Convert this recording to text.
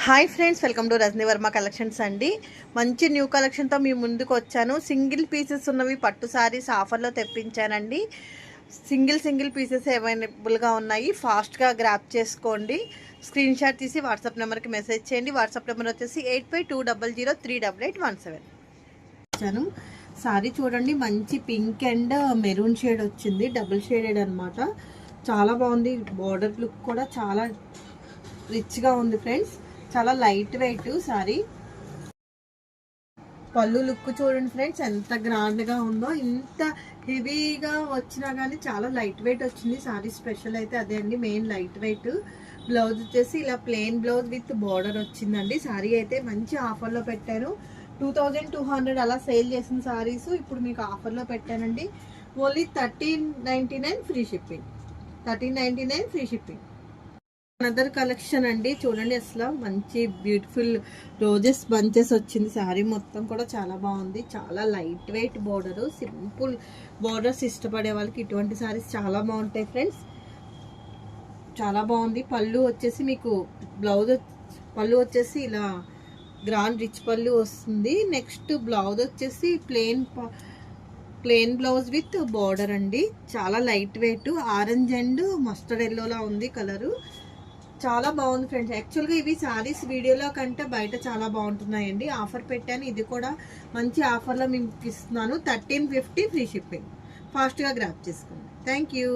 Hi friends, welcome to Rajani Varma collections అండి. మంచి new కలెక్షన్తో మీ ముందుకు వచ్చాను. సింగిల్ పీసెస్ ఉన్నవి పట్టు సారీస్ ఆఫర్లో తెప్పించానండి. సింగిల్ పీసెస్ అవైలబుల్గా ఉన్నాయి. ఫాస్ట్గా గ్రాప్ చేసుకోండి. స్క్రీన్ షాట్ తీసి వాట్సాప్ నెంబర్కి మెసేజ్ చేయండి. వాట్సాప్ నెంబర్ వచ్చేసి 8520038817. వచ్చాను. సారీ చూడండి, మంచి పింక్ అండ్ మెరూన్ షేడ్ వచ్చింది. డబుల్ షేడెడ్ అనమాట. చాలా బాగుంది. బార్డర్ లుక్ కూడా చాలా రిచ్గా ఉంది ఫ్రెండ్స్. చాలా లైట్ వెయిట్ సారీ. పళ్ళు లుక్ చూడండి ఫ్రెండ్స్, ఎంత గ్రాండ్గా ఉందో. ఇంత హెవీగా వచ్చినా కానీ చాలా లైట్ వెయిట్ వచ్చింది. సారీ స్పెషల్ అయితే అదే అండి, మెయిన్ లైట్ వెయిట్. బ్లౌజ్ వచ్చేసి ఇలా ప్లెయిన్ బ్లౌజ్ విత్ బార్డర్ వచ్చిందండి. సారీ అయితే మంచి ఆఫర్లో పెట్టాను. 2200 అలా సేల్ చేసిన సారీస్ ఇప్పుడు మీకు ఆఫర్లో పెట్టానండి. Only 1399 free shipping. 1399 free shipping. Another collection అండి. చూడండి, అసలు మంచి బ్యూటిఫుల్ రోజెస్ బంచెస్ వచ్చింది. శారీ మొత్తం కూడా చాలా బాగుంది. చాలా light wait border, simple borders ఇష్టపడే వాళ్ళకి ఇటువంటి శారీస్ చాలా బాగుంటాయి ఫ్రెండ్స్. చాలా బాగుంది. పళ్ళు వచ్చేసి మీకు పళ్ళు వచ్చేసి ఇలా గ్రాండ్ రిచ్ పళ్ళు వస్తుంది. నెక్స్ట్ బ్లౌజ్ వచ్చేసి ప్లెయిన్ బ్లౌజ్ విత్ బోర్డర్ అండి. చాలా light weight, orange and mustard ఎల్లోలా ఉంది కలరు. చాలా బాగుంది ఫ్రెండ్స్. యాక్చువల్గా ఇవి సారీస్ వీడియోలో కంటే బయట చాలా బాగుంటున్నాయండి. ఆఫర్ పెట్టాను, ఇది కూడా మంచి ఆఫర్లో మీకు ఇస్తున్నాను. 1350 ఫ్రీ షిప్పింగ్. ఫాస్ట్గా గ్రాప్ చేసుకోండి. Thank you.